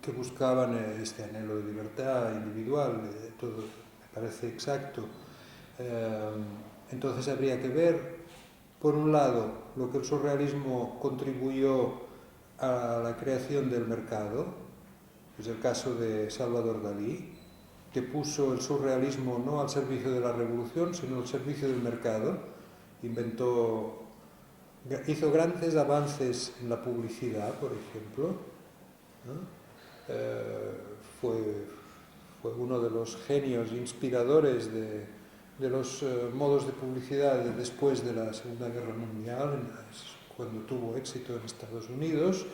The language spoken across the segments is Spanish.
que buscaban este anhelo de libertad individual, todo me parece exacto. Entonces habría que ver, por un lado, lo que el surrealismo contribuyó a la creación del mercado, es el caso de Salvador Dalí, que puso el surrealismo no al servicio de la revolución, sino al servicio del mercado. Hizo grandes avances en la publicidad, por ejemplo, ¿no? Fue uno de los genios inspiradores de los modos de publicidad después de la Segunda Guerra Mundial, cuando tuvo éxito en Estados Unidos.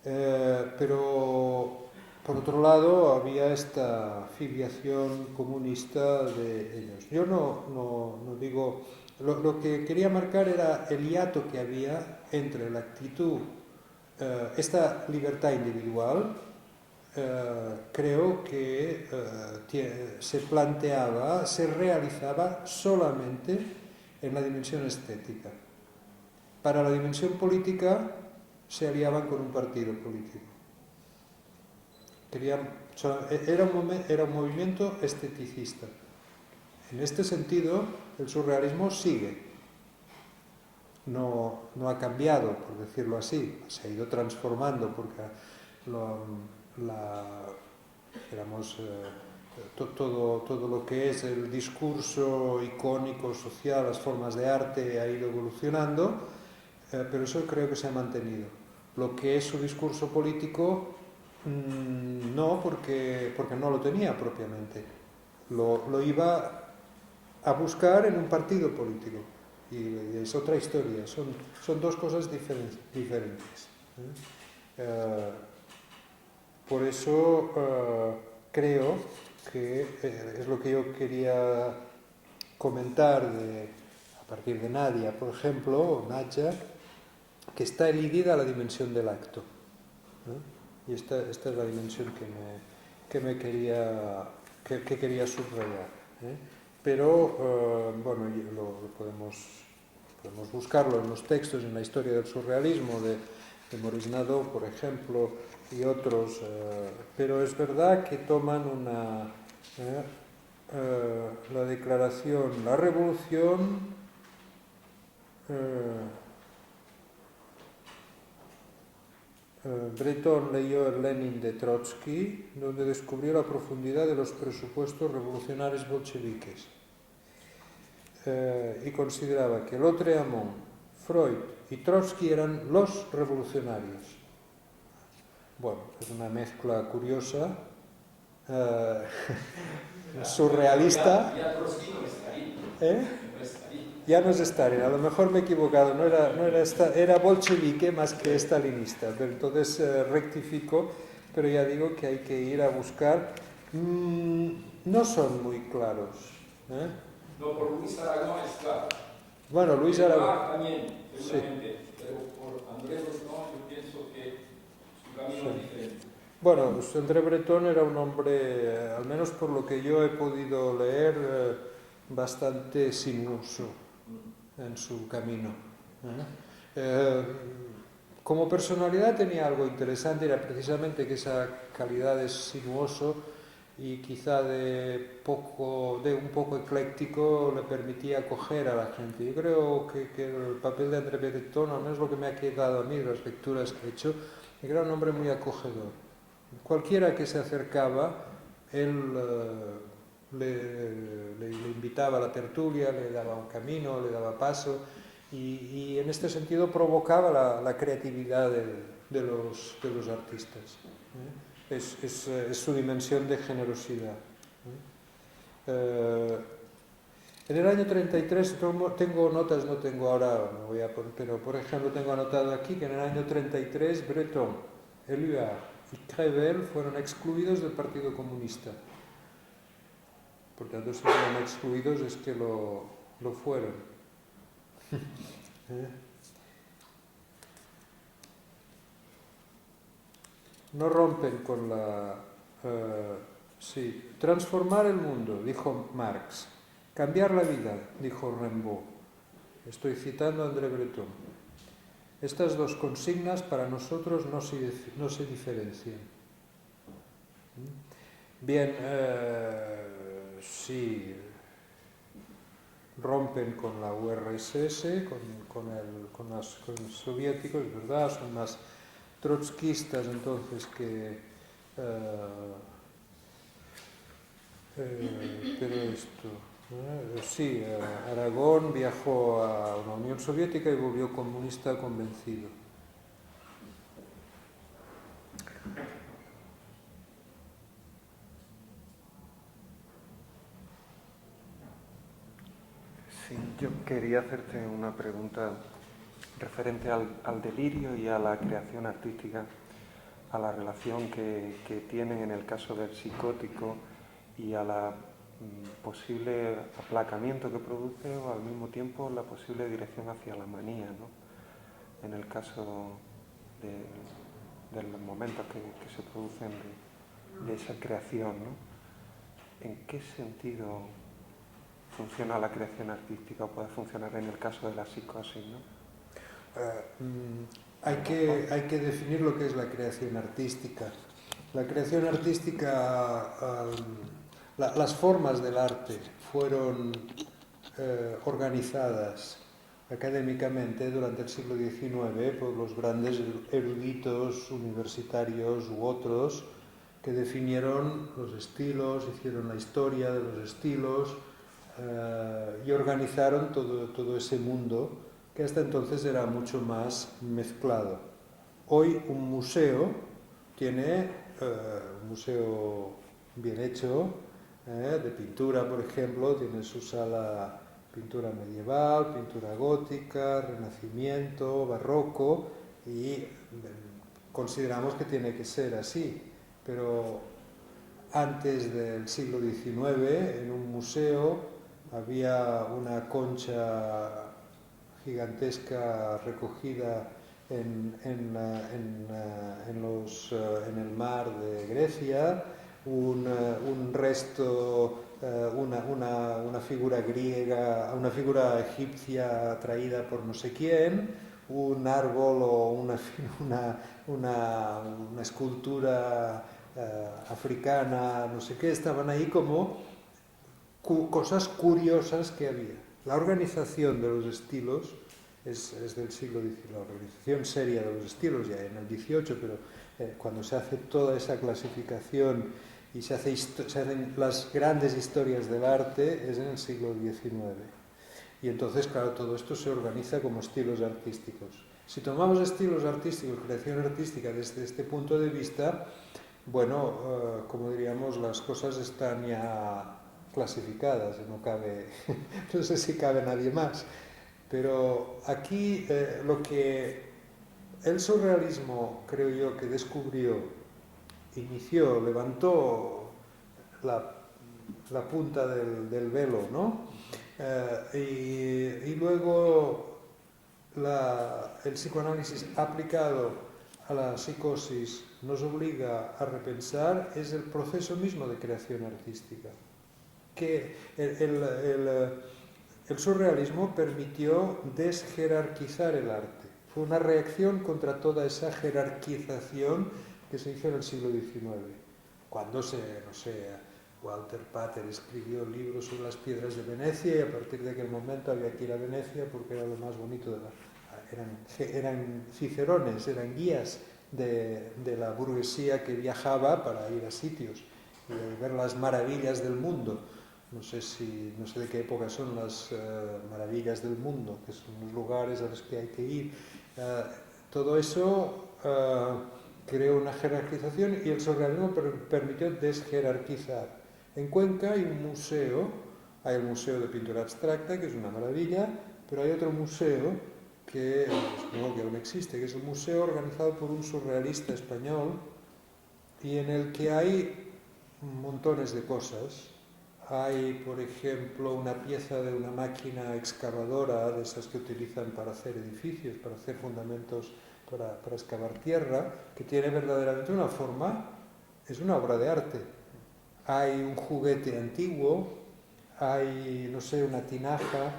Pero por otro lado había esta filiación comunista de ellos. Yo no digo, lo que quería marcar era el hiato que había entre la actitud, esta libertad individual, creo que se planteaba, se realizaba solamente en la dimensión estética. Para la dimensión política se aliaban con un partido político. Era un movimiento esteticista. En este sentido, el surrealismo sigue. No ha cambiado, por decirlo así, se ha ido transformando porque todo lo que es el discurso icónico, social, las formas de arte ha ido evolucionando, pero eso creo que se ha mantenido. Lo que es su discurso político, no, porque no lo tenía propiamente. Lo iba a buscar en un partido político. Y es otra historia, son dos cosas diferentes. Por eso creo que es lo que yo quería comentar a partir de Nadia, por ejemplo, o Nadja, que está elidida la dimensión del acto. Y esta es la dimensión que quería subrayar. Pero, bueno, podemos buscarlo en los textos, en la historia del surrealismo, de Maurice Nadeau, por ejemplo, y otros, pero es verdad que toman la declaración, la revolución, Breton leyó el Lenin de Trotsky, donde descubrió la profundidad de los presupuestos revolucionarios bolcheviques, y consideraba que Lautréamont, Freud y Trotsky eran los revolucionarios. Bueno, es una mezcla curiosa, surrealista. Ya Trotsky no está ahí. Ya no es Stalin, a lo mejor me he equivocado, era bolchevique más que stalinista, pero entonces rectifico, pero ya digo que hay que ir a buscar. No son muy claros. No, por Luis Aragón es claro. Bueno, Luis Aragón también, seguramente, sí. Pero por André Breton yo pienso que su camino es diferente. Bueno, pues André Breton era un hombre, al menos por lo que yo he podido leer, bastante sinuoso en su camino. Como personalidad tenía algo interesante, era precisamente que esa calidad de sinuoso y quizá de un poco ecléctico le permitía acoger a la gente. Yo creo que el papel de André Breton, al menos lo que me ha quedado a mí, las lecturas que he hecho, era un hombre muy acogedor. Cualquiera que se acercaba, él le invitaba a la tertulia, le daba un camino, le daba paso, y en este sentido provocaba la creatividad de los artistas. Es su dimensión de generosidad. En el año 33, tengo notas, no tengo ahora, me voy a poner, pero por ejemplo tengo anotado aquí que en el año 33 Breton, Éluard y Crevel fueron excluidos del Partido Comunista. Por tanto, si fueron excluidos es que lo fueron. No rompen con la... sí, transformar el mundo, dijo Marx. Cambiar la vida, dijo Rimbaud. Estoy citando a André Breton. Estas dos consignas para nosotros no se diferencian. Bien, sí, rompen con la URSS, con los soviéticos, es verdad, son más trotskistas entonces pero esto, sí, Aragón viajó a la Unión Soviética y volvió comunista convencido. Sí, yo quería hacerte una pregunta referente al delirio y a la creación artística, a la relación que tienen en el caso del psicótico y a la posible aplacamiento que produce o al mismo tiempo la posible dirección hacia la manía, ¿no? En el caso de los momentos que se producen de esa creación, ¿no? ¿En qué sentido funciona la creación artística o puede funcionar en el caso de la psicosis, ¿no? Hay que definir lo que es la creación artística. La creación artística, las formas del arte fueron organizadas académicamente durante el siglo XIX por los grandes eruditos universitarios u otros que definieron los estilos, hicieron la historia de los estilos y organizaron todo ese mundo que hasta entonces era mucho más mezclado. Hoy un museo tiene un museo bien hecho de pintura, por ejemplo, tiene su sala pintura medieval, pintura gótica, renacimiento, barroco, y consideramos que tiene que ser así, pero antes del siglo XIX en un museo había una concha gigantesca recogida en el mar de Grecia, un resto, una figura griega, una figura egipcia traída por no sé quién, un árbol o una escultura africana, no sé qué, estaban ahí como cosas curiosas que había. La organización de los estilos es del siglo XIX, la organización seria de los estilos ya en el XVIII, pero cuando se hace toda esa clasificación y se hacen las grandes historias del arte es en el siglo XIX. Y entonces, claro, todo esto se organiza como estilos artísticos. Si tomamos estilos artísticos, creación artística desde este punto de vista, bueno, como diríamos, las cosas están ya clasificadas, no sé si cabe nadie más, pero aquí lo que el surrealismo, creo yo, que descubrió, inició, levantó la punta del velo, ¿no? Y luego el psicoanálisis aplicado a la psicosis nos obliga a repensar es el proceso mismo de creación artística. Que el surrealismo permitió desjerarquizar el arte. Fue una reacción contra toda esa jerarquización que se hizo en el siglo XIX. Cuando Walter Pater escribió libros sobre las piedras de Venecia y a partir de aquel momento había que ir a Venecia porque era lo más bonito eran cicerones, eran guías de la burguesía que viajaba para ir a sitios y ver las maravillas del mundo. No sé de qué época son las maravillas del mundo, que son los lugares a los que hay que ir. Todo eso creó una jerarquización y el surrealismo permitió desjerarquizar. En Cuenca hay un museo, hay el Museo de Pintura Abstracta, que es una maravilla, pero hay otro museo que supongo que aún existe, que es el museo organizado por un surrealista español y en el que hay montones de cosas. Hay, por ejemplo, una pieza de una máquina excavadora, de esas que utilizan para hacer edificios, para hacer fundamentos, para excavar tierra, que tiene verdaderamente una forma, es una obra de arte. Hay un juguete antiguo, hay, no sé, una tinaja,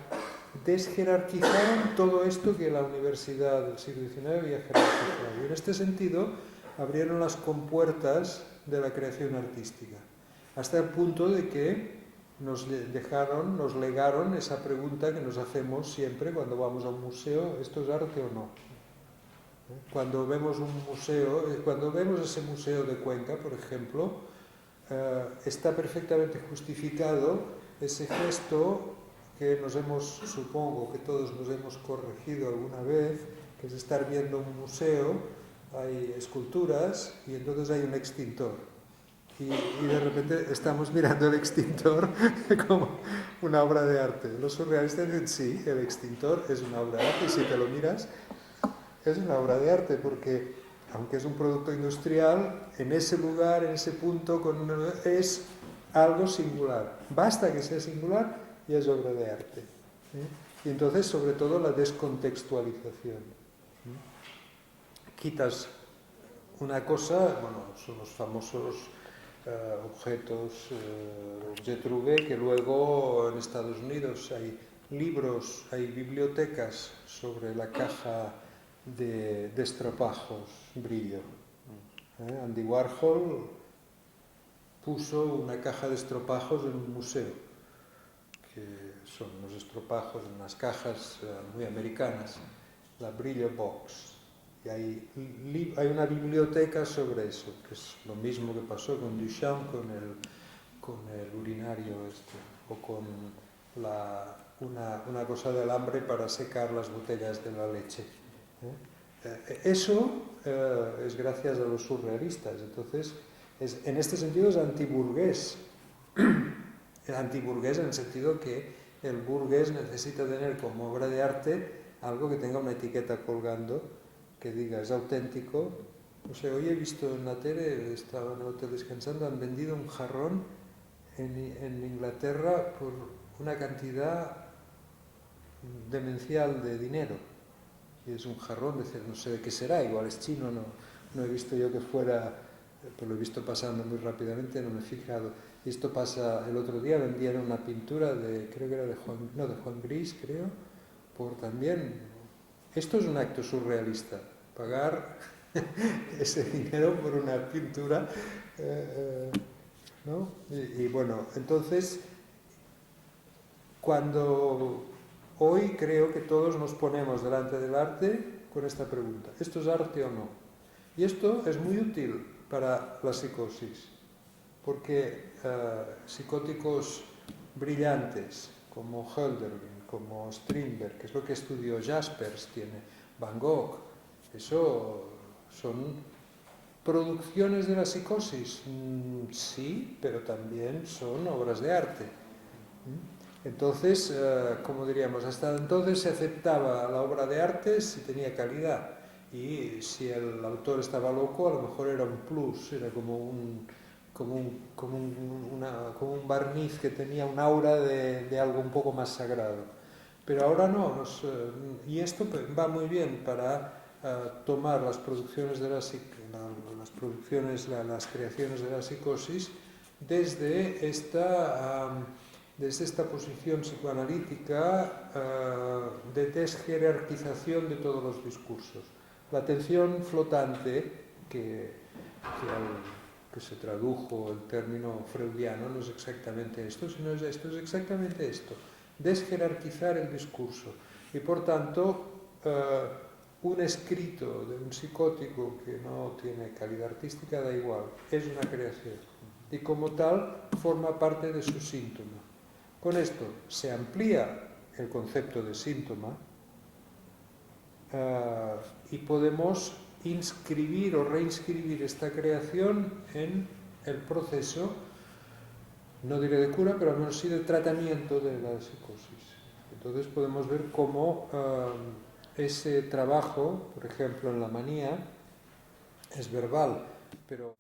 desjerarquizaron todo esto que la universidad del siglo XIX había jerarquizado. Y en este sentido abrieron las compuertas de la creación artística, hasta el punto de que nos legaron esa pregunta que nos hacemos siempre cuando vamos a un museo: ¿esto es arte o no? Cuando vemos un museo, cuando vemos ese museo de Cuenca, por ejemplo, está perfectamente justificado ese gesto que supongo que todos nos hemos corregido alguna vez, que es estar viendo un museo, hay esculturas y entonces hay un extintor. Y de repente estamos mirando el extintor como una obra de arte. Los surrealistas dicen: sí, el extintor es una obra de arte, y si te lo miras, es una obra de arte, porque aunque es un producto industrial, en ese lugar, en ese punto, es algo singular. Basta que sea singular y es obra de arte. Y entonces, sobre todo, la descontextualización. Quitas una cosa, bueno, son los famosos objetos objet trouvé, que luego en Estados Unidos hay libros, hay bibliotecas sobre la caja de estropajos brillo. Andy Warhol puso una caja de estropajos en un museo, que son unos estropajos en unas cajas muy americanas, la Brillo Box. Y hay una biblioteca sobre eso, que es lo mismo que pasó con Duchamp, con el urinario o con una cosa de alambre para secar las botellas de la leche. Eso es gracias a los surrealistas. Entonces, en este sentido es antiburgués. Antiburgués en el sentido que el burgués necesita tener como obra de arte algo que tenga una etiqueta colgando que diga es auténtico. No sé, hoy he visto en la tele, estaba en el hotel descansando, han vendido un jarrón en Inglaterra por una cantidad demencial de dinero. Y es un jarrón, no sé de qué será, igual es chino, no he visto yo que fuera, pero lo he visto pasando muy rápidamente, no me he fijado. Y esto pasa, el otro día vendieron una pintura creo que era de Juan Gris, creo, por también. Esto es un acto surrealista, pagar ese dinero por una pintura, ¿no? Y bueno, entonces, hoy creo que todos nos ponemos delante del arte con esta pregunta: ¿esto es arte o no? Y esto es muy útil para la psicosis, porque psicóticos brillantes como Hölderlin, como Strindberg, que es lo que estudió Jaspers, tiene Van Gogh, eso son producciones de la psicosis, sí, pero también son obras de arte. Entonces, como diríamos, hasta entonces se aceptaba la obra de arte si tenía calidad, y si el autor estaba loco, a lo mejor era un plus, era como un barniz que tenía un aura de algo un poco más sagrado. Pero ahora no, y esto va muy bien para tomar las producciones de las creaciones de la psicosis desde esta posición psicoanalítica de desjerarquización de todos los discursos. La atención flotante, que se tradujo el término freudiano, no es exactamente esto, sino es exactamente esto: desjerarquizar el discurso. Y por tanto, un escrito de un psicótico que no tiene calidad artística da igual, es una creación, y como tal forma parte de su síntoma. Con esto se amplía el concepto de síntoma, y podemos inscribir o reinscribir esta creación en el proceso, no diré de cura, pero al menos sí de tratamiento de la psicosis. Entonces podemos ver cómo ese trabajo, por ejemplo en la manía, es verbal, pero